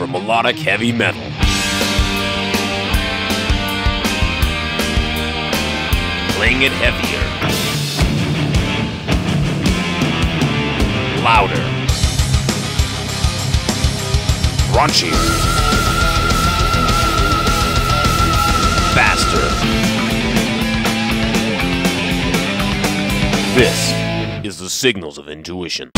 for melodic heavy metal. Playing it heavier, louder, raunchier, faster. This is the Signals of Intuition.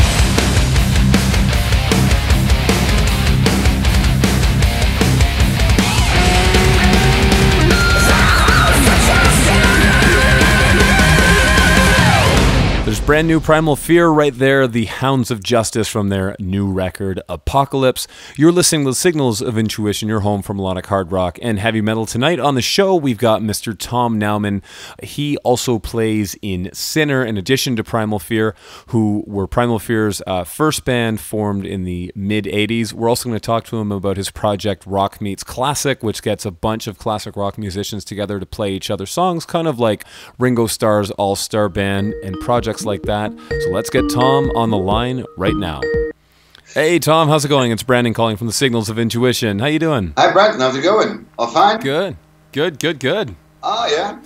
There's brand new Primal Fear right there, the Hounds of Justice from their new record, Apocalypse. You're listening to the Signals of Intuition, your home for melodic hard rock and heavy metal. Tonight on the show, we've got Mr. Tom Naumann. He also plays in Sinner, in addition to Primal Fear, who were Primal Fear's first band formed in the mid-'80s. We're also going to talk to him about his project Rock Meets Classic, which gets a bunch of classic rock musicians together to play each other's songs, kind of like Ringo Starr's All-Star Band and projects like that. So let's get Tom on the line right now. Hey Tom, how's it going? It's Brandon calling from the Signals of Intuition. How you doing? Hi Brandon, how's it going? All fine? Good. Oh yeah.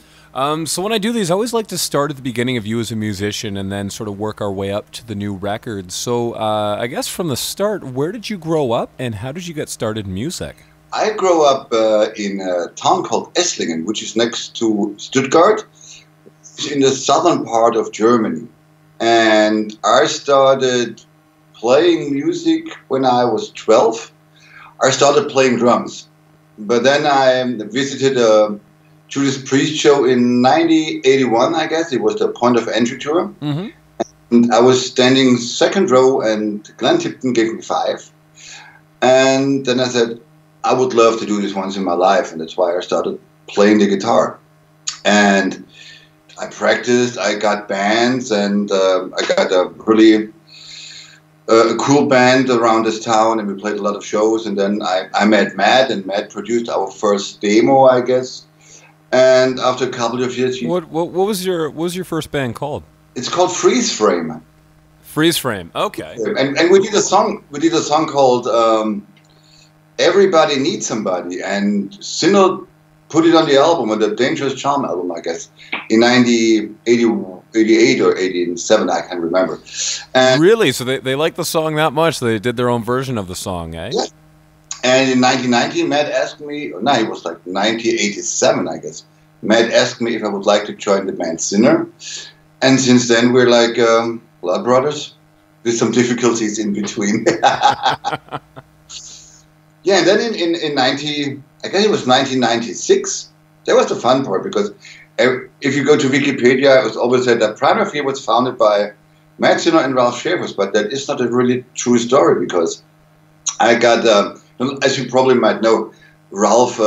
So when I do these, I always like to start at the beginning of you as a musician and then sort of work our way up to the new record. So I guess from the start, where did you grow up and how did you get started in music? I grew up in a town called Esslingen, which is next to Stuttgart. It's in the southern part of Germany. And I started playing music when I was 12. I started playing drums. But then I visited a Judas Priest show in 1981, I guess. It was the Point of Entry tour. Mm-hmm. And I was standing second row and Glenn Tipton gave me 5. And then I said, I would love to do this once in my life. And that's why I started playing the guitar. And I practiced, I got bands, and I got a really cool band around this town, and we played a lot of shows. And then I met Matt, and Matt produced our first demo, I guess. And after a couple of years, what was your first band called? It's called Freeze Frame. Freeze Frame. Okay. And we did a song. We did a song called "Everybody Needs Somebody," and Sinner put it on the album, on the Dangerous Charm album, I guess, in 1988 or 87, I can't remember. And really? So they liked the song that much? They did their own version of the song, eh? Yeah. And in 1990, Matt asked me, or no, it was like 1987, I guess. Matt asked me if I would like to join the band Sinner. And since then, we're like blood brothers, with some difficulties in between. Yeah, and then in I guess it was 1996. That was the fun part, because if you go to Wikipedia, it was always said that Primal Fear was founded by Matt Sinner and Ralph Schaefers, but that is not a really true story, because I got, as you probably might know, Ralph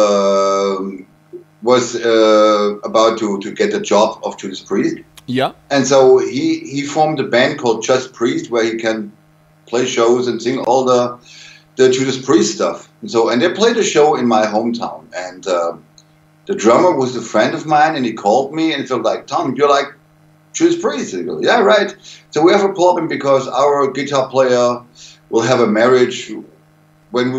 was about to get a job of Judas Priest. Yeah. And so he formed a band called Just Priest, where he can play shows and sing all the Judas Priest stuff. And they played a show in my hometown, and the drummer was a friend of mine, and he called me and he felt like, Tom, you're like Judas Priest. And he goes, yeah, right. So we have a problem because our guitar player will have a marriage when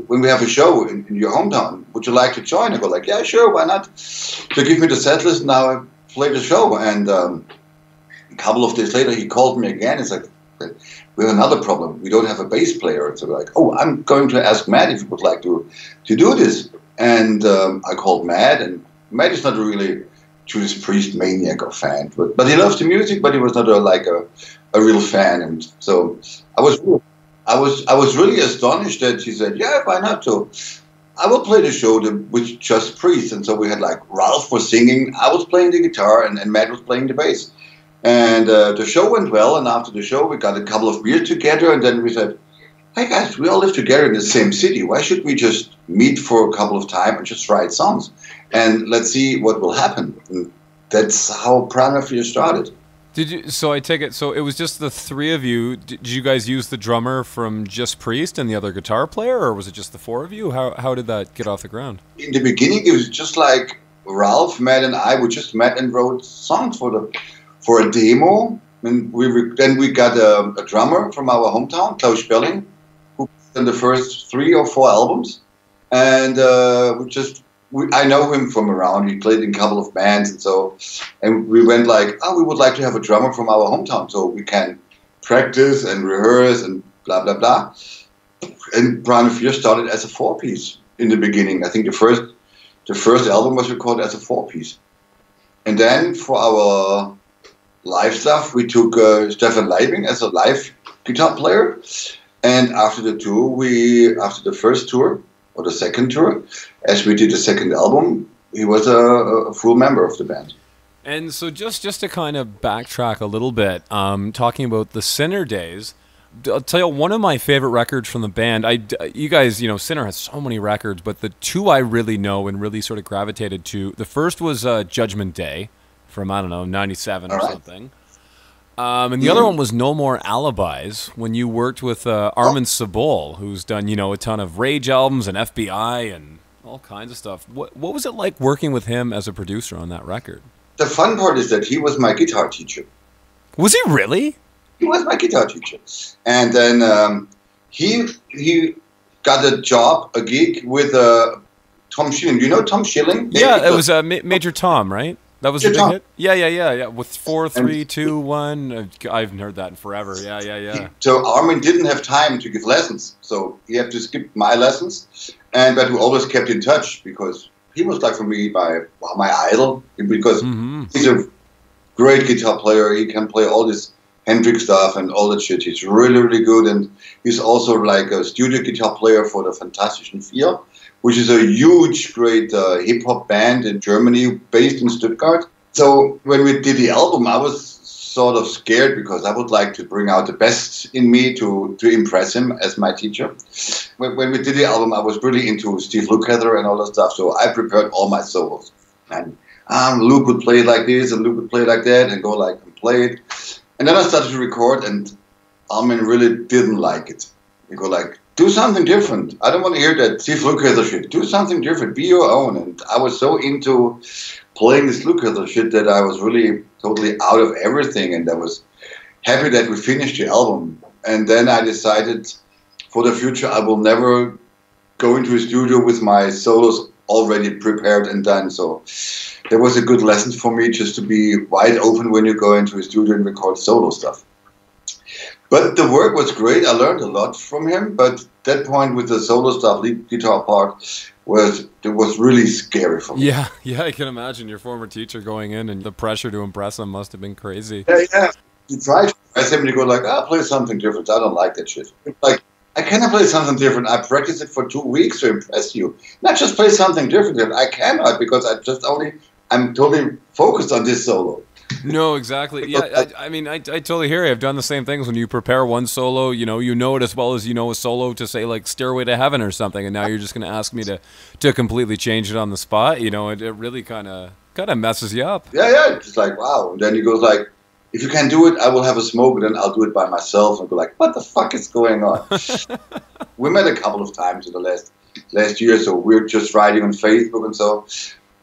we have a show in your hometown. Would you like to join? I go like, yeah, sure, why not? So give me the set list, now I play the show. And a couple of days later, he called me again. It's like, we have another problem. We don't have a bass player. So we're like, oh, I'm going to ask Matt if he would like to do this. And I called Matt, and Matt is not really Judas Priest maniac or fan, but he loves the music, but he was not a real fan. And so I was really astonished that he said, yeah, why not? So I will play the show with Just Priest. And so we had like Ralph was singing, I was playing the guitar, and Matt was playing the bass. And the show went well, and after the show, we got a couple of beers together, and then we said, hey guys, we all live together in the same city. Why should we just meet for a couple of times and just write songs? And let's see what will happen. And that's how Primal Fear started. So I take it, so it was just the three of you. Did you guys use the drummer from Just Priest and the other guitar player, or was it just the four of you? How did that get off the ground? In the beginning, it was just like Ralph, Matt, and I. We just met and wrote songs for a demo, and then we got a drummer from our hometown, Klaus Spelling, who in the first 3 or 4 albums, and I know him from around. He played in a couple of bands, and we went like, oh, we would like to have a drummer from our hometown so we can practice and rehearse and blah blah blah. And Primal Fear started as a 4-piece in the beginning. I think the first album was recorded as a 4-piece, and then for our live stuff we took Stefan Leibing as a live guitar player. And after the first tour or the second tour, as we did the second album, he was a full member of the band. And so just to kind of backtrack a little bit, talking about the Sinner days, I'll tell you one of my favorite records from the band. You guys, Sinner has so many records, but the two I really know and really sort of gravitated to, the first was Judgment Day from, I don't know, 97 or something. And the other one was No More Alibis, when you worked with Armin Sabol, who's done, a ton of Rage albums and FBI and all kinds of stuff. What was it like working with him as a producer on that record? The fun part is that he was my guitar teacher. Was he really? He was my guitar teacher. And then he got a gig with Tom Schilling. Do you know Tom Schilling? Yeah, it was Major Tom, right? That was a big hit? Yeah. With 4, 3, 2, 1. I haven't heard that in forever. Yeah. So Armin didn't have time to give lessons. So he had to skip my lessons. But we always kept in touch because he was like for me my idol. Because he's a great guitar player. He can play all this Hendrix stuff and all that shit. He's really, really good. And he's also like a studio guitar player for the Fantastischen Vier, which is a huge, great hip-hop band in Germany based in Stuttgart. So when we did the album, I was sort of scared because I would like to bring out the best in me to impress him as my teacher. When we did the album, I was really into Steve Lukather and all that stuff, so I prepared all my solos. And Luke would play like this, and Luke would play like that, and go like and play it. And then I started to record, and Armin really didn't like it. He go like, do something different. I don't want to hear that Steve Lukather shit. Do something different. Be your own. And I was so into playing this Lukather shit that I was really totally out of everything. And I was happy that we finished the album. And then I decided for the future I will never go into a studio with my solos already prepared and done. So that was a good lesson for me, just to be wide open when you go into a studio and record solo stuff. But the work was great. I learned a lot from him. But that point with the solo stuff, lead guitar part, was really scary for me. Yeah, I can imagine your former teacher going in, and the pressure to impress him must have been crazy. Yeah. You try to impress him and you go like, play something different. I don't like that shit. Like, I cannot play something different. I practiced it for 2 weeks to impress you. Not just play something different. I cannot, because I'm totally focused on this solo. No, exactly. Yeah, I mean, I totally hear you. I've done the same things. When you prepare one solo, you know it as well as you know a solo to say like Stairway to Heaven or something, and now you're just going to ask me to completely change it on the spot. It really kind of messes you up. Yeah. It's like, wow. And then he goes like, if you can do it, I will have a smoke, and then I'll do it by myself. And go like, what the fuck is going on? We met a couple of times in the last year, so we're just writing on Facebook and so.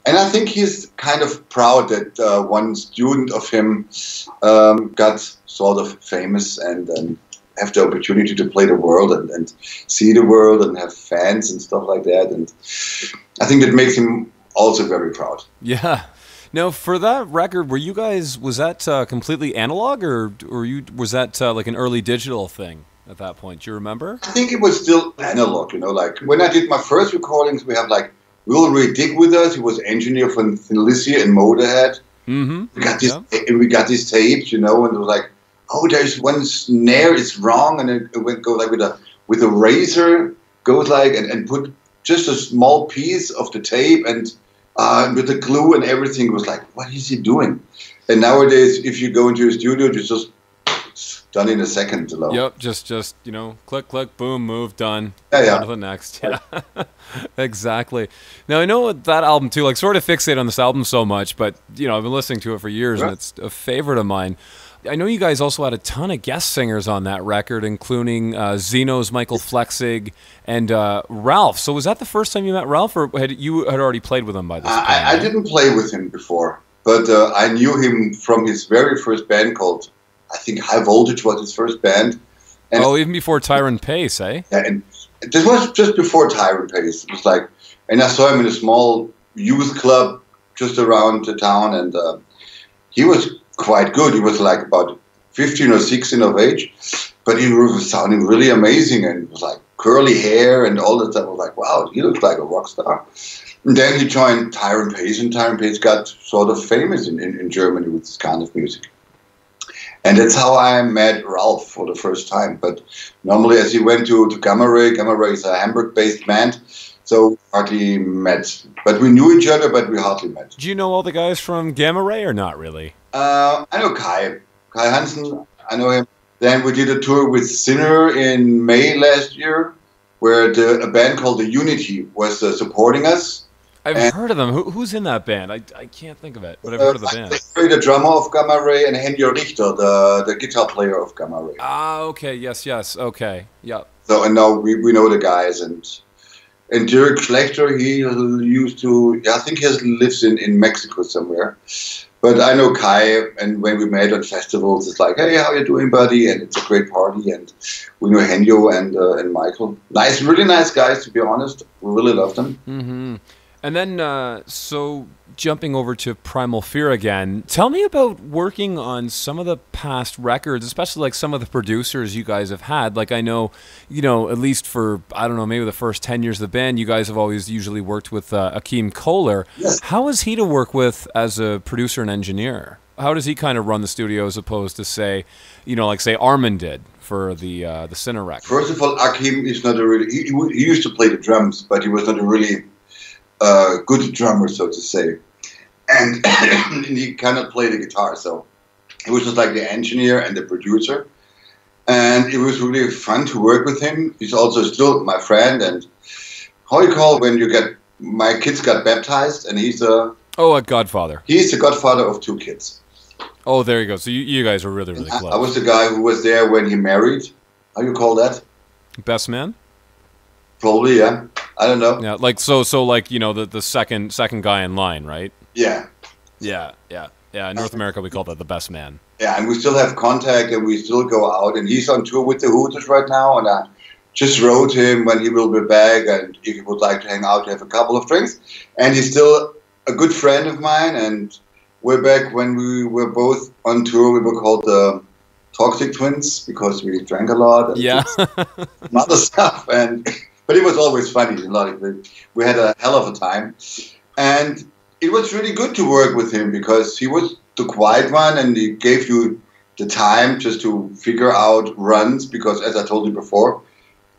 And I think he's kind of proud that one student of him got sort of famous and have the opportunity to play the world and see the world and have fans and stuff like that. And I think that makes him also very proud. Yeah. Now, for that record, was that completely analog, or was that like an early digital thing at that point? Do you remember? I think it was still analog, like when I did my first recordings, we have like Will Ray Dick with us. He was engineer for Felicia and Motorhead. Mm-hmm. We got these tapes, and it was like, oh, there's one snare is wrong, and it would go like with a razor, goes like and put just a small piece of the tape and with the glue and everything. It was like, what is he doing? And nowadays, if you go into a studio, it's just done in a second. Yep, just click, click, boom, move, done. Yeah. On to the next. Yeah, exactly. Now, I know that album too, like sort of fixate on this album so much, but I've been listening to it for years, and it's a favorite of mine. I know you guys also had a ton of guest singers on that record, including Zeno's Michael Flexig and Ralph. So was that the first time you met Ralph, or had you already played with him by this point? I didn't play with him before, but I knew him from his very first band called, I think High Voltage was his first band. And Oh, even before Tyron Pace, eh? yeah, and this was just before Tyron Pace. It was like, and I saw him in a small youth club just around the town, and he was quite good. He was like about 15 or 16 of age, but he was sounding really amazing, and it was like curly hair and all that stuff. I was like, wow, he looks like a rock star. And then he joined Tyron Pace, and Tyron Pace got sort of famous in Germany with this kind of music. And that's how I met Ralph for the first time. But normally, as he went to Gamma Ray is a Hamburg-based band, so hardly met. But we knew each other, but we hardly met. Do you know all the guys from Gamma Ray or not really? I know Kai Hansen, I know him. Then we did a tour with Sinner in May last year, where a band called The Unity was supporting us. I've heard of them. Who's in that band? I can't think of it, but I've heard of the band. The drummer of Gamma Ray and Henjo Richter, the guitar player of Gamma Ray. Ah, okay, yes, okay, yeah. So and now we know the guys, and Dirk Schlechter, he used to, I think he lives in Mexico somewhere. But I know Kai, and when we met on festivals, it's like, hey, how you doing, buddy? And it's a great party, and we know Henjo and Michael. Nice, really nice guys, to be honest. We really love them. Mm-hmm. And then, so jumping over to Primal Fear again, tell me about working on some of the past records, especially like some of the producers you guys have had. Like I know, at least for, I don't know, maybe the first 10 years of the band, you guys have always usually worked with Akeem Kohler. Yes. How is he to work with as a producer and engineer? How does he kind of run the studio as opposed to say, like say Armin did for the Sinner record? First of all, Akeem is not a really, he used to play the drums, but he was not a really good drummer, so to say, and he cannot play the guitar, so he was just like the engineer and the producer, and it was really fun to work with him. He's also still my friend, and how you call when you get, my kids got baptized, and he's a godfather. He's the godfather of 2 kids. Oh, there you go. So you guys are really, really close. I was the guy who was there when he married. How you call that? Best man? Probably, yeah. I don't know. Yeah, like so like the second guy in line, right? Yeah. Yeah. In North America, we call that the best man. Yeah, and we still have contact, and we still go out. And he's on tour with the Hooters right now, and I just wrote him when he will be back, and if he would like to hang out to have a couple of drinks. And he's still a good friend of mine, and way back when we were both on tour, we were called the Toxic Twins because we drank a lot. And some other stuff, but it was always funny. We had a hell of a time. And it was really good to work with him because he was the quiet one, and he gave you the time just to figure out runs, because as I told you before,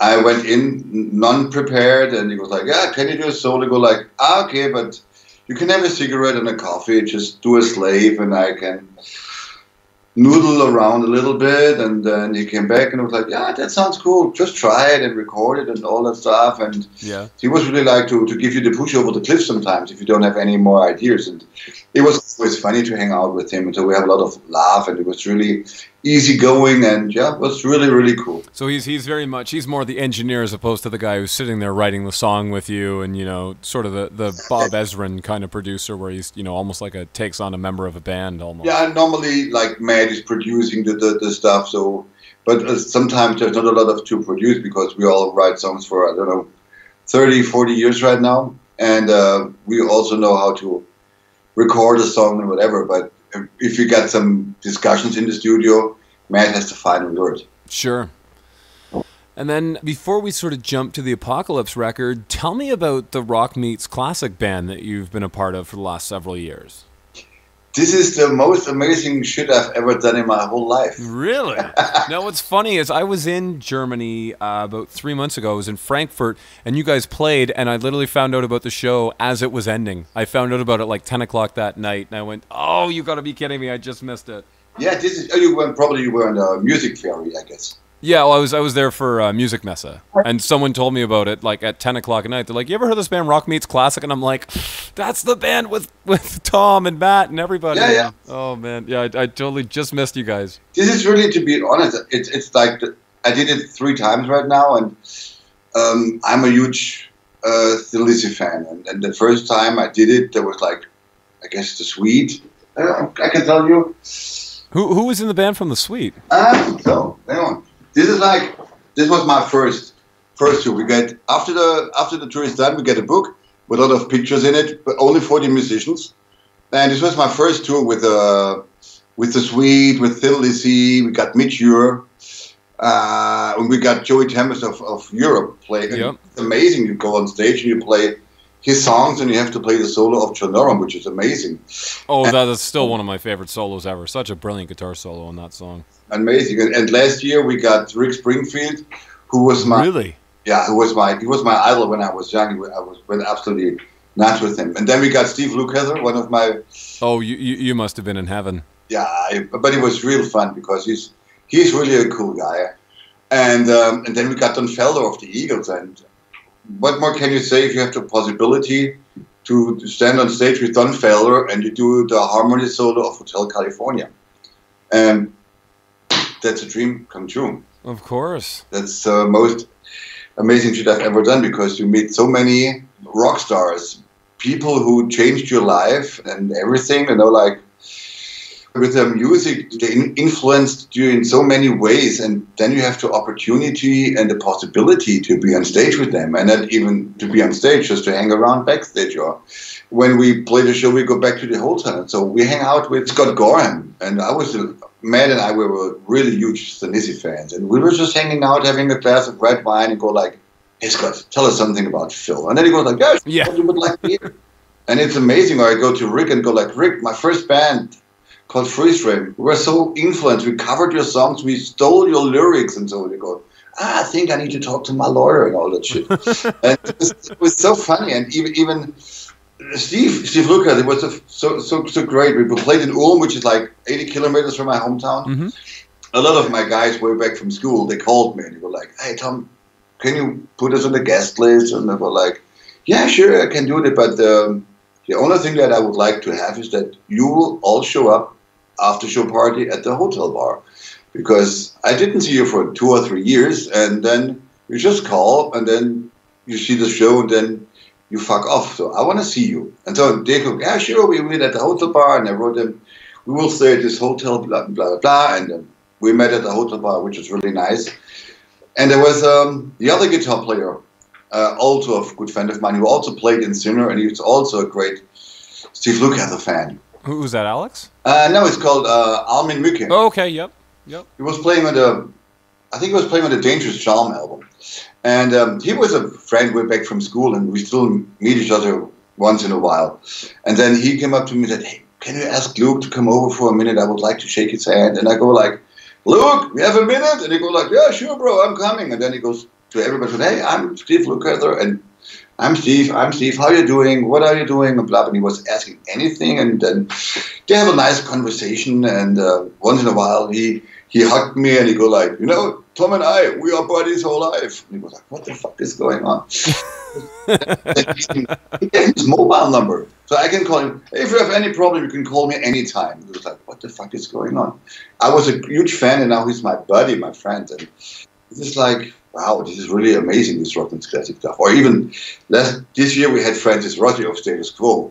I went in non-prepared, and he was like, yeah, can you do a solo? Go like, okay, but you can have a cigarette and a coffee, just do a slave, and I can noodle around a little bit. And then he came back and was like, yeah, that sounds cool, just try it and record it and all that stuff. And he was really like to give you the push over the cliff sometimes if you don't have any more ideas. And it was always funny to hang out with him, and so we have a lot of laugh, and it was really easygoing, and it was really, really cool. So he's more the engineer as opposed to the guy who's sitting there writing the song with you, and sort of the Bob Ezrin kind of producer, where he's almost like takes on a member of a band almost. Yeah, normally like Matt is producing the stuff, so but sometimes there's not a lot of to produce because we all write songs for, I don't know, 30, 40 years right now, and we also know how to record a song and whatever, but if you got some discussions in the studio, Matt has the final word. Sure. And then before we sort of jump to the Apocalypse record, tell me about the Rock Meets Classic band that you've been a part of for the last several years. This is the most amazing shit I've ever done in my whole life. Really? Now, what's funny is I was in Germany about 3 months ago. I was in Frankfurt, and you guys played, and I literally found out about the show as it was ending. I found out about it like 10 o'clock that night, and I went, oh, you got to be kidding me. I just missed it. Yeah, this is. You were on a music ferry, I guess. Yeah, well, I was there for Music Messe, and someone told me about it like at 10 o'clock at night. They're like, you ever heard of this band Rock Meets Classic? And I'm like, that's the band with Tom and Matt and everybody. Yeah. Oh, man. Yeah, I totally just missed you guys. This is really, to be honest, it's like, I did it 3 times right now, and I'm a huge Thin Lizzy fan. And the first time I did it, there was like, I guess the Swede, I can tell you. Who was in the band from the Suite? So, hang on. This was my first tour. We get after the tour is done, we get a book with a lot of pictures in it, but only for the musicians. And this was my first tour with the Suite, with Thin Lizzy. We got Mitch Ure, and we got Joey Tempest of Europe playing. Yep. It's amazing. You go on stage and you play his songs, and you have to play the solo of John Norum, which is amazing. Oh, that is still one of my favorite solos ever. Such a brilliant guitar solo on that song. Amazing. And last year we got Rick Springfield, who was my he was my idol when I was young. Went absolutely nuts with him. And then we got Steve Lukather, one of my. Oh, you must have been in heaven. Yeah, but it was real fun because he's really a cool guy. And then we got Don Felder of the Eagles. And what more can you say if you have the possibility to stand on stage with Don Felder and you do the harmony solo of Hotel California? And that's a dream come true. Of course. That's the most amazing shit I've ever done, because you meet so many rock stars, people who changed your life and everything, like with their music, they influenced you in so many ways, and then you have the opportunity and the possibility to be on stage with them, and not even to be on stage, just to hang around backstage. Or when we play the show, we go back to the hotel. So we hang out with Scott Gorham, and Matt and I were really huge Thin Lizzy fans, and we were just hanging out, having a glass of red wine, and go like, "Hey Scott, tell us something about Phil." And then he goes like, "Yeah, what you would like to hear." And it's amazing. Or I go to Rick and go like, "Rick, my first band called Freeze Frame, we were so influenced. We covered your songs, we stole your lyrics," and so they go, "I think I need to talk to my lawyer," and all that shit. And it was so funny. And even Steve Lukather, it was so great. We played in Ulm, which is like 80 kilometers from my hometown. Mm-hmm. A lot of my guys way back from school, they called me and they were like, "Hey Tom, can you put us on the guest list?" And they were like, "Yeah, sure, I can do it, but the only thing that I would like to have is that you will all show up after show party at the hotel bar, because I didn't see you for 2 or 3 years, and then you just call and then you see the show and then you fuck off. So I want to see you." And so they go, "Yeah, sure, we meet at the hotel bar." And I wrote them, "We will stay at this hotel, blah, blah, blah, blah." And we met at the hotel bar, which was really nice. And there was the other guitar player, also a good friend of mine, who also played in Sinner, and he was also a great Steve Lukather fan. Who was that, Alex? No, it's called Armin Mükke. Oh, okay, yep. He was playing on the Dangerous Charm album. And he was a friend way back from school, and we still meet each other once in a while. And then he came up to me and said, "Hey, can you ask Luke to come over for a minute? I would like to shake his hand." And I go like, "Luke, we have a minute?" And he goes like, "Yeah, sure, bro, I'm coming." And then he goes to everybody, "Hey, I'm Steve Lukather, and I'm Steve, how are you doing? What are you doing?" And blah, and he was asking anything, and then they have a nice conversation, and once in a while he hugged me and he go like, "Tom and I, we are buddies whole life." And he was like, "What the fuck is going on?" He gave his mobile number, so I can call him. "If you have any problem, you can call me anytime." He was like, "What the fuck is going on?" I was a huge fan, and now he's my buddy, my friend, and it's just like, wow, this is really amazing, this rock and classic stuff. Or even this year we had Francis Rossi of Status Quo.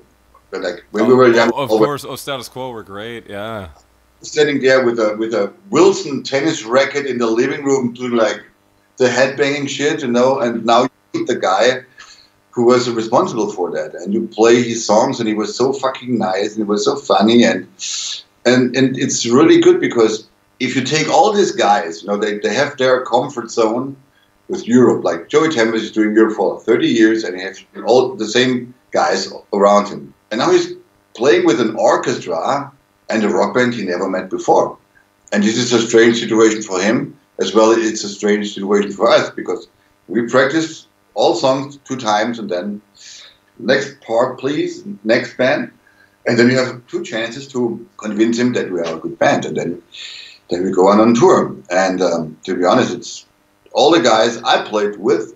But like when we were young, of course, Status Quo were great, yeah. Standing there with a Wilson tennis racket in the living room doing like the headbanging shit, and now you meet the guy who was responsible for that, and you play his songs, and he was so fucking nice, and he was so funny, and it's really good, because if you take all these guys, they have their comfort zone with Europe. Like Joey Tempest is doing Europe for 30 years, and he has all the same guys around him. And now he's playing with an orchestra and a rock band he never met before. And this is a strange situation for him, as well as it's a strange situation for us, because we practice all songs 2 times, and then next part, please, next band. And then you have 2 chances to convince him that we are a good band, and then we go on tour. And to be honest, it's all the guys I played with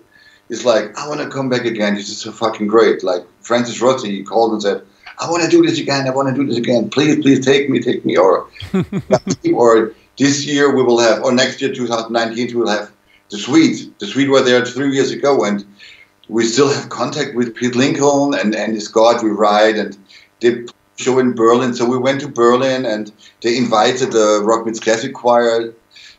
is like, "I want to come back again. This is so fucking great." Like Francis Rossi, he called and said, "I want to do this again. I want to do this again. Please take me." Or or this year we will have, or next year, 2019, we will have the Suite. The Suite were there 3 years ago, and we still have contact with Pete Lincoln and Scott. We ride, and they show in Berlin. So we went to Berlin, and they invited the Rock Meets Classic choir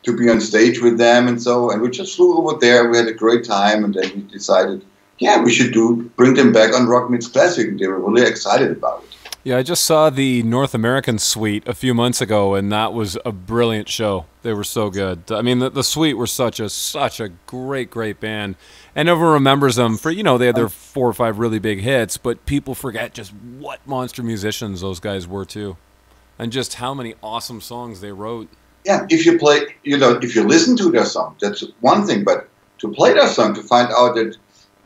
to be on stage with them and so. And we just flew over there. We had a great time, and then we decided, yeah, we should bring them back on Rock Meets Classic. And they were really excited about it. Yeah, I just saw the North American suite a few months ago, and that was a brilliant show. They were so good. I mean, the suite were such a great band, and everyone remembers them for, you know, they had their 4 or 5 really big hits, but people forget just what monster musicians those guys were too, and just how many awesome songs they wrote. Yeah, if you play, you know, if you listen to their song, that's one thing, but to play their song, to find out that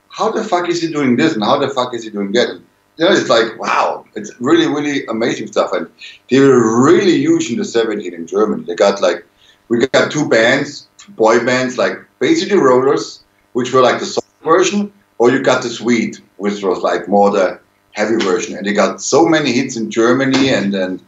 how the fuck is he doing this and how the fuck is he doing that. You know, it's like, wow, it's really, really amazing stuff. And they were really huge in the 70s in Germany. They got like, we got 2 bands, boy bands, like basically Rollers, which were like the soft version, or you got the Suite, which was like more the heavy version. And they got so many hits in Germany and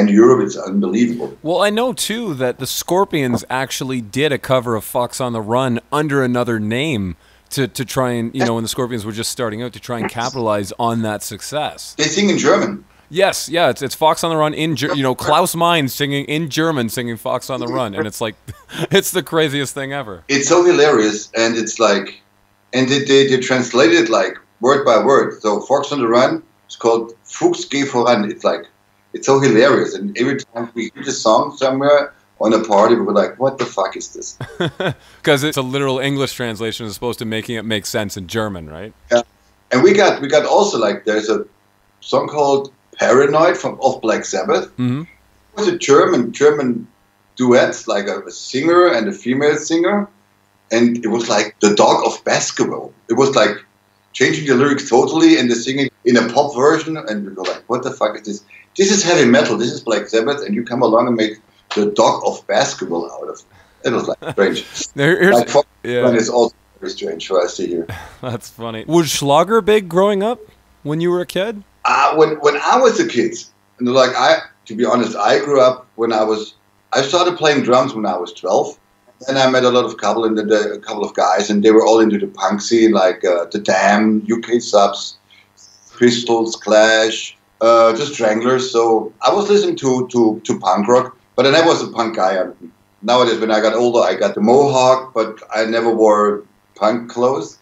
Europe, it's unbelievable. Well, I know too that the Scorpions actually did a cover of Fox on the Run under another name. To try and, you know, when the Scorpions were just starting out, to try and capitalize on that success. They sing in German. Yes, yeah, it's Fox on the Run in you know, Klaus Meine singing in German, singing Fox on the Run, and it's like, it's the craziest thing ever. It's so hilarious, and it's like, and they translated it like word by word. So Fox on the Run is called Fuchs geh voran. It's like, it's so hilarious, and every time we hear the song somewhere on a party, we were like, what the fuck is this? Because it's a literal English translation as opposed to making it make sense in German, right? Yeah. And we got also, like, there's a song called Paranoid of Black Sabbath. Mm-hmm. It was a German duet, like a singer and a female singer. And it was like the dog of basketball. It was like changing the lyrics totally and the singing in a pop version. And we were like, what the fuck is this? This is heavy metal. This is Black Sabbath. And you come along and make the dog of basketball out of it. It was like strange. Like Fox is also very strange for us to hear. That's funny. Was Schlager big growing up when you were a kid? When I was a kid, and like to be honest, I grew up I started playing drums when I was 12. And I met a lot of a couple of guys, and they were all into the punk scene, like The Damned, UK Subs, Pistols, Clash, just Stranglers. So I was listening to punk rock. But I never was a punk guy. Nowadays, when I got older, I got the mohawk, but I never wore punk clothes.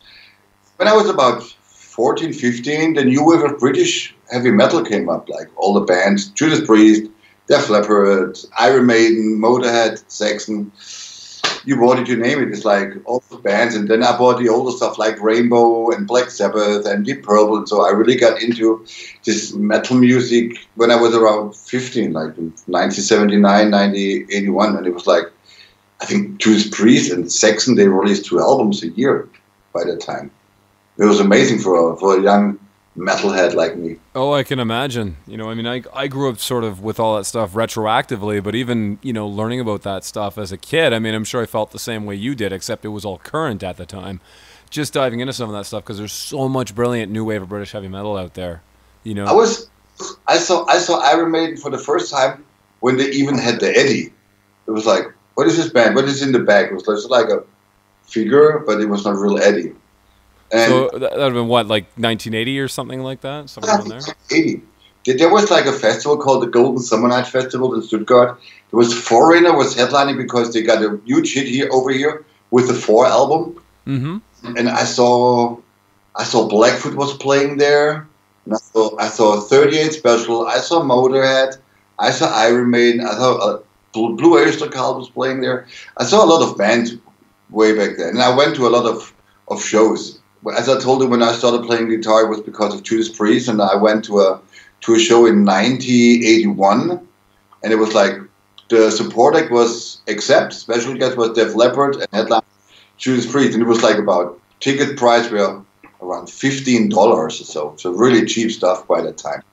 When I was about 14, 15, the new wave of British heavy metal came up, like all the bands, Judas Priest, Def Leppard, Iron Maiden, Motorhead, Saxon. You bought it, you name it. It's like all the bands. And then I bought the older stuff like Rainbow and Black Sabbath and Deep Purple. And so I really got into this metal music when I was around 15, like in 1979, 1981. And it was like, I think Judas Priest and Saxon, they released 2 albums a year by that time. It was amazing for a young metalhead like me. Oh, I can imagine. You know, I mean, I grew up sort of with all that stuff retroactively, but even, you know, learning about that stuff as a kid, I mean, I'm sure I felt the same way you did, except it was all current at the time. Just diving into some of that stuff, because there's so much brilliant new wave of British heavy metal out there, you know. I saw Iron Maiden for the first time when they even had the Eddie. It was like, what is this band? What is in the back? It was just like a figure, but it was not real Eddie. And so that would have been what, like 1980 or something like that? Somewhere around there? 80. There was like a festival called the Golden Summer Night Festival in Stuttgart. There was Foreigner was headlining because they got a huge hit over here with the 4 album. Mm-hmm. And I saw Blackfoot was playing there. And I saw 38 Special. I saw Motorhead. I saw Iron Maiden. I saw Blue Oyster Cult was playing there. I saw a lot of bands way back then. And I went to a lot of shows. As I told you, when I started playing guitar, it was because of Judas Priest, and I went to a show in 1981, and it was like the support act was Accept, special guest was Def Leppard, and headline Judas Priest, and it was like about ticket price were around $15 or so really cheap stuff by that time.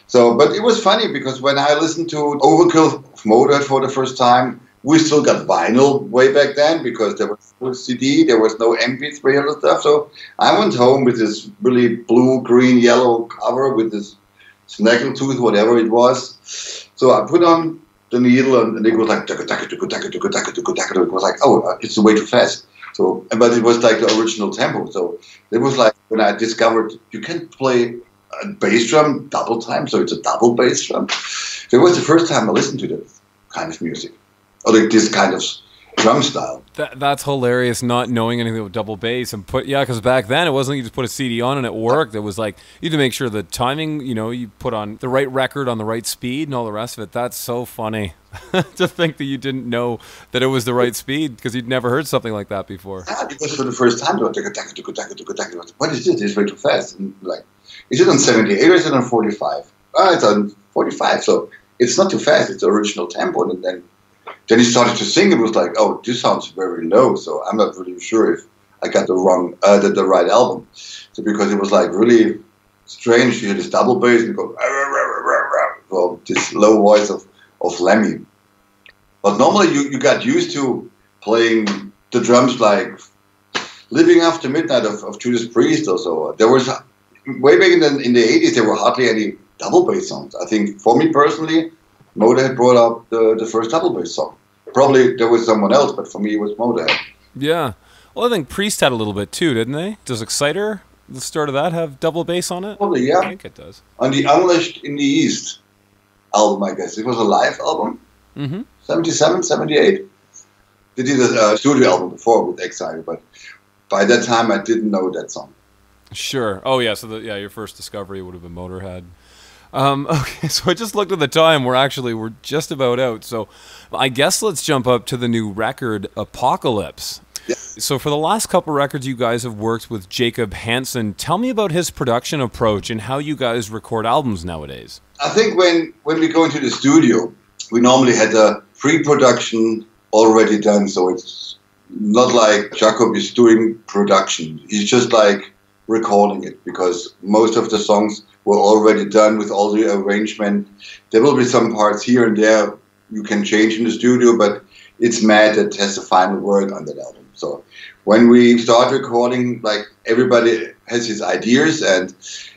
So, but it was funny because when I listened to Overkill of Motorhead for the first time, we still got vinyl way back then because there was no CD, there was no MP3 and stuff. So I went home with this really blue, green, yellow cover with this snaggletooth, whatever it was. So I put on the needle and it was like, it was like, oh, it's way too fast. So, but it was like the original tempo. So it was like when I discovered you can play a bass drum double time, so it's a double bass drum. So it was the first time I listened to that kind of music. Or like this kind of drum style. That's hilarious, not knowing anything about double bass and because back then it wasn't you just put a CD on and it worked. It was like you had to make sure the timing, you put on the right record on the right speed and all the rest of it. That's so funny to think that you didn't know that it was the right speed because you'd never heard something like that before. Yeah, because for the first time, what is this? It's way too fast. And like, is it on 78 or is it on 45? It's on 45, so it's not too fast. It's the original tempo, and then he started to sing. It was like, oh, this sounds very low. So I'm not really sure if I got the right album. So because it was like really strange to hear this double bass and go, well, this low voice of Lemmy. But normally you got used to playing the drums like Living After Midnight of Judas Priest or so. There was way back in the 80s, there were hardly any double bass songs. I think for me personally, Motorhead brought up the first double bass song. Probably there was someone else, but for me it was Motorhead. Yeah. Well, I think Priest had a little bit too, didn't they? Does Exciter, the start of that, have double bass on it? Probably, yeah. I think it does. On the Unleashed in the East album, I guess. It was a live album. 77, 78. They did a studio album before with Exciter, but by that time I didn't know that song. Sure. Oh, yeah. So, your first discovery would have been Motorhead. Okay, so I just looked at the time. We're just about out. So I guess let's jump up to the new record, Apocalypse. Yeah. So for the last couple records, you guys have worked with Jacob Hansen. Tell me about his production approach and how you guys record albums nowadays. I think when we go into the studio, we normally had a pre-production already done. So it's not like Jacob is doing production. He's just like recording it because most of the songs were already done with all the arrangement. There will be some parts here and there you can change in the studio, but it's Matt that has the final word on that album. So when we start recording, like everybody has his ideas and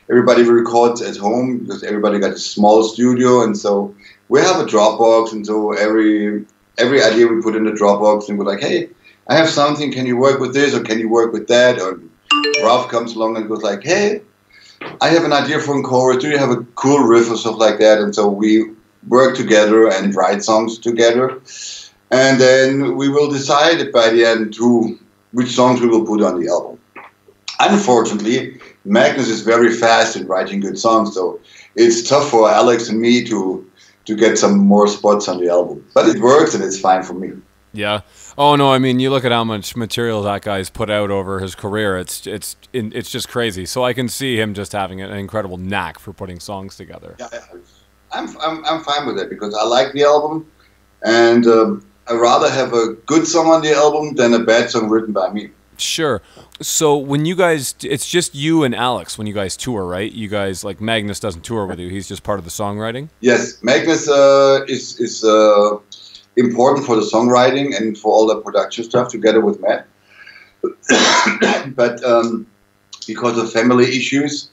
everybody records at home because everybody got a small studio, and so we have a Dropbox, and so every idea we put in the Dropbox, and we're like, hey, I have something, can you work with this or can you work with that? Or Ralph comes along and goes like, hey, I have an idea for a chorus. Do you have a cool riff or stuff like that? And so we work together and write songs together. And then we will decide by the end which songs we will put on the album. Unfortunately, Magnus is very fast in writing good songs, so it's tough for Alex and me to get some more spots on the album. But it works and it's fine for me. Yeah. Oh no, I mean, you look at how much material that guy's put out over his career. It's just crazy. So I can see him just having an incredible knack for putting songs together. Yeah, I'm fine with that because I like the album, and I'd rather have a good song on the album than a bad song written by me. Sure. So when you guys, it's just you and Alex when you guys tour, right? You guys, like Magnus doesn't tour with you. He's just part of the songwriting? Yes, Magnus is important for the songwriting and for all the production stuff together with Matt. But because of family issues,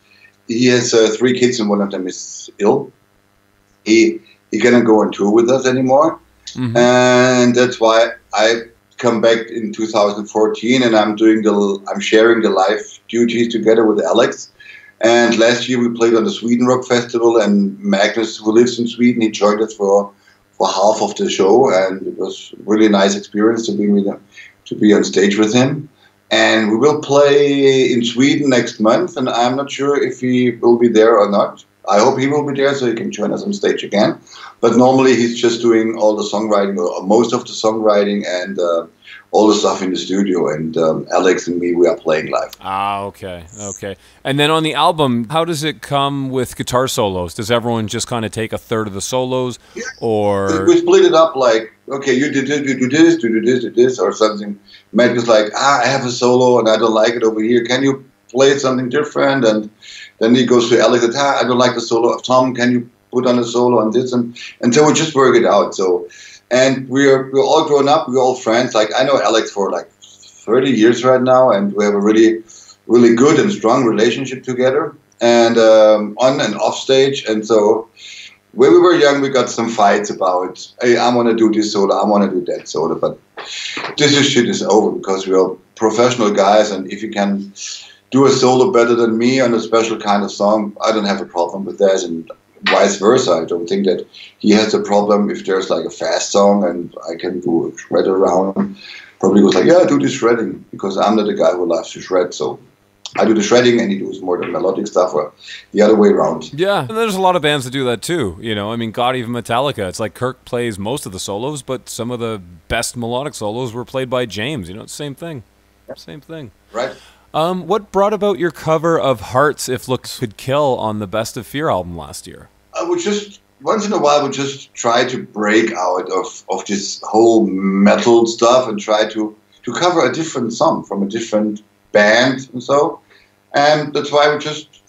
he has 3 kids and one of them is ill. He cannot go on tour with us anymore. Mm-hmm. And that's why I come back in 2014 and I'm sharing the live duties together with Alex. And last year we played on the Sweden Rock Festival, and Magnus, who lives in Sweden, he joined us for half of the show, and it was a really nice experience to be on stage with him. And we will play in Sweden next month, and I'm not sure if he will be there or not. I hope he will be there so he can join us on stage again. But normally he's just doing all the songwriting, or most of the songwriting, and all the stuff in the studio. And Alex and me, we are playing live. Ah, okay. And then on the album, how does it come with guitar solos? Does everyone just kind of take a third of the solos? Yeah. Or we split it up like, okay, you do this, or something. Matt was like, I have a solo and I don't like it over here. Can you play something different? And then he goes to Alex and says, I don't like the solo of Tom. Can you put on a solo on this? And so we just work it out. So, and we're all grown up. We're all friends. Like, I know Alex for like 30 years right now, and we have a really, really good and strong relationship together, and on and off stage. And so when we were young, we got some fights about, hey, I want to do this solo, I want to do that solo. But this shit is over because we are professional guys, and if you can do a solo better than me on a special kind of song, I don't have a problem with that. And vice versa. I don't think that he has a problem if there's like a fast song and I can do a shred around. Probably goes like, yeah, do the shredding, because I'm not the guy who loves to shred. So I do the shredding and he does more the melodic stuff, or the other way around. Yeah, and there's a lot of bands that do that too. You know, I mean, God, even Metallica. It's like Kirk plays most of the solos, but some of the best melodic solos were played by James. You know, it's the same thing. Same thing. Right. What brought about your cover of Hearts If Looks Could Kill on the Best of Fear album last year? I would just, once in a while, would just try to break out of this whole metal stuff and try to cover a different song from a different band and so. And that's why we just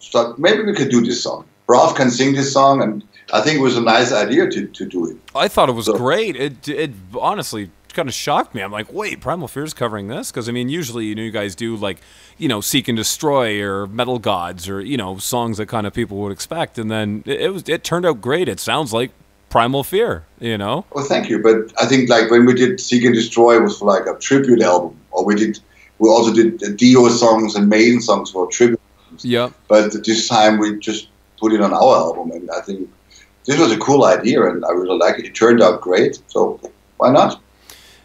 thought, maybe we could do this song. Ralph can sing this song, and I think it was a nice idea to do it. I thought it was great. It honestly kind of shocked me. I'm like, wait, Primal Fear's covering this? Because, I mean, usually, you know, you guys do, like, you know, Seek and Destroy or Metal Gods or, you know, songs that kind of people would expect. And then it turned out great. It sounds like Primal Fear, you know? Well, thank you. But I think, like, when we did Seek and Destroy, it was for, like, a tribute album. Or we also did Dio songs and Maiden songs for tribute albums. Yeah. But this time we just put it on our album. And I think this was a cool idea, and I really like it. It turned out great. So why not?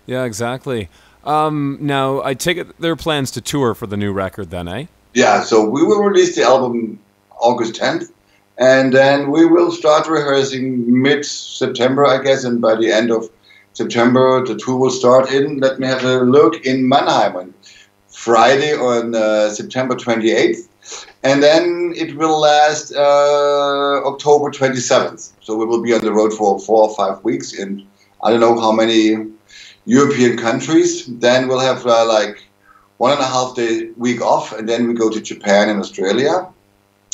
Yeah, exactly. Now, I take it there are plans to tour for the new record then, eh? Yeah, so we will release the album August 10th, and then we will start rehearsing mid-September, I guess, and by the end of September, the tour will start let me have a look, in Mannheim on Friday on September 28th, and then it will last October 27th. So we will be on the road for 4 or 5 weeks in I don't know how many European countries. Then we'll have like 1.5 day week off, and then we go to Japan and Australia,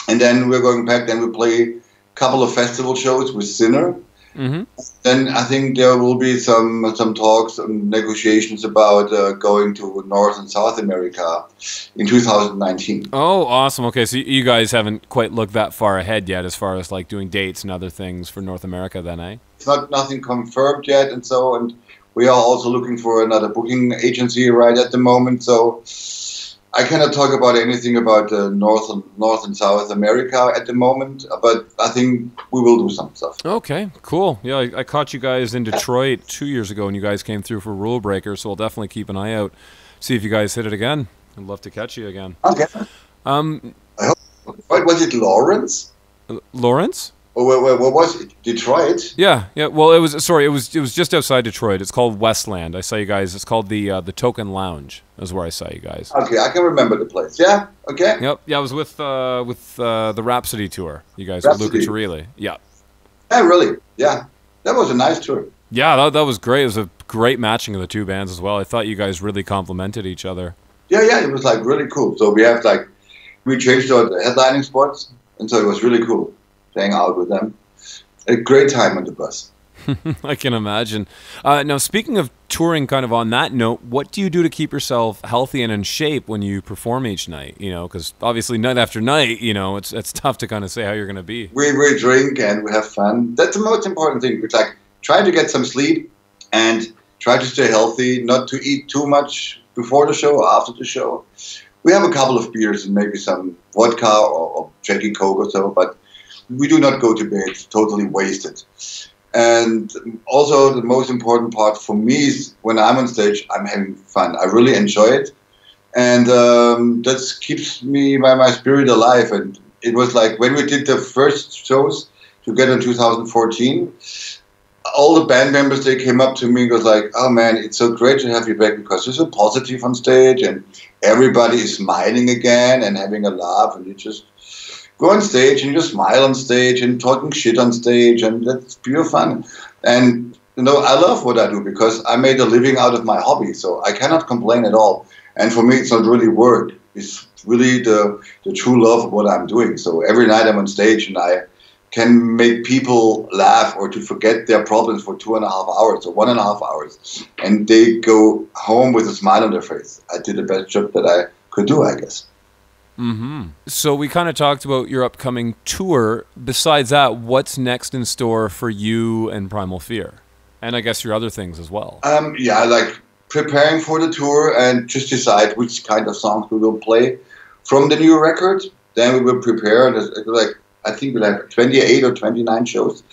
and then we're going back. Then we play a couple of festival shows with Sinner. Mm-hmm. Then I think there will be some talks and negotiations about going to North and South America in 2019. Oh, awesome. Okay, so you guys haven't quite looked that far ahead yet as far as like doing dates and other things for North America then, eh? It's nothing confirmed yet, and we are also looking for another booking agency right at the moment. So I cannot talk about anything about North and South America at the moment, but I think we will do some stuff. Okay, cool. Yeah, I caught you guys in Detroit 2 years ago, and you guys came through for Rule Breaker, so we'll definitely keep an eye out, see if you guys hit it again. I'd love to catch you again. Okay. I hope. Was it Lawrence? Lawrence? Oh, where was it? Detroit? Yeah. Well, it was just outside Detroit. It's called Westland. I saw you guys. It's called the Token Lounge. Is where I saw you guys. Okay, I can remember the place. Yeah. Okay. Yep. Yeah, I was with the Rhapsody tour. You guys with Luca Turilli. Yeah. Yeah, really. Yeah, that was a nice tour. Yeah, that was great. It was a great matching of the two bands as well. I thought you guys really complemented each other. Yeah, it was like really cool. So we changed our headlining spots, and so it was really cool. Playing out with them. A great time on the bus. I can imagine. Now, speaking of touring, kind of on that note, what do you do to keep yourself healthy and in shape when you perform each night? You know, because obviously night after night, you know, it's tough to kind of say how you're going to be. We drink and we have fun. That's the most important thing. It's like try to get some sleep and try to stay healthy, not to eat too much before the show or after the show. We have a couple of beers and maybe some vodka or Jackie Coke or so, but we do not go to bed totally wasted. And also the most important part for me is when I'm on stage, I'm having fun. I really enjoy it. And that keeps my spirit alive. And it was like when we did the first shows together in 2014, all the band members, they came up to me and was like, oh man, it's so great to have you back because you're so positive on stage and everybody is smiling again and having a laugh, and you just go on stage and you just smile on stage and talking shit on stage, and that's pure fun. And you know, I love what I do because I made a living out of my hobby, so I cannot complain at all. And for me, it's not really work. It's really the true love of what I'm doing. So every night I'm on stage and I can make people laugh or to forget their problems for 2.5 hours or 1.5 hours. And they go home with a smile on their face. I did the best job that I could do, I guess. Mm-hmm. So we kind of talked about your upcoming tour. Besides that, what's next in store for you and Primal Fear? And I guess your other things as well. Yeah, like preparing for the tour and just decide which kind of songs we will play from the new record. Then we will prepare. Like I think we'll have 28 or 29 shows.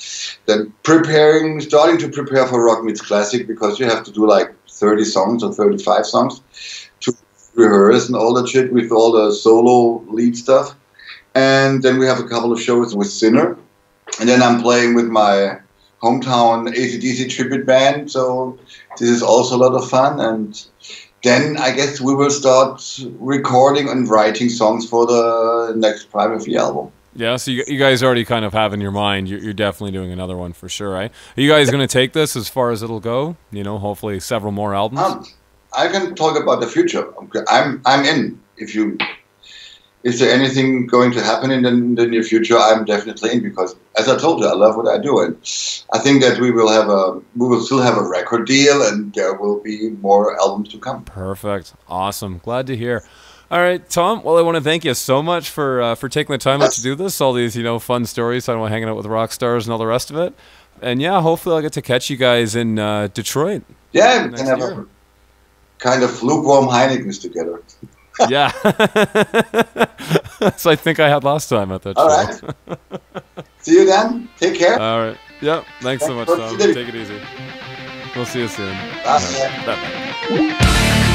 Then starting to prepare for Rock Meets Classic, because you have to do like 30 songs or 35 songs to rehearse and all that shit with all the solo lead stuff. And then we have a couple of shows with Sinner. And then I'm playing with my hometown AC/DC tribute band. So this is also a lot of fun. And then I guess we will start recording and writing songs for the next Primal Fear album. Yeah, so you guys already kind of have in your mind, you're definitely doing another one for sure, right? Are you guys going to take this as far as it'll go? You know, hopefully several more albums? I can talk about the future. I'm in. Is there anything going to happen in the near future? I'm definitely in, because, as I told you, I love what I do, and I think that we will still have a record deal, and there will be more albums to come. Perfect, awesome, glad to hear. All right, Tom. Well, I want to thank you so much for taking the time out to do this. All these fun stories. I want hanging out with rock stars and all the rest of it. And yeah, hopefully I'll get to catch you guys in Detroit. Yeah, we can have a kind of lukewarm Heineken's together. Yeah. So I think I had last time at that show. All right. See you then. Take care. All right. Yep. Thanks so much, Tom. Take it easy. We'll see you soon. Bye. Bye.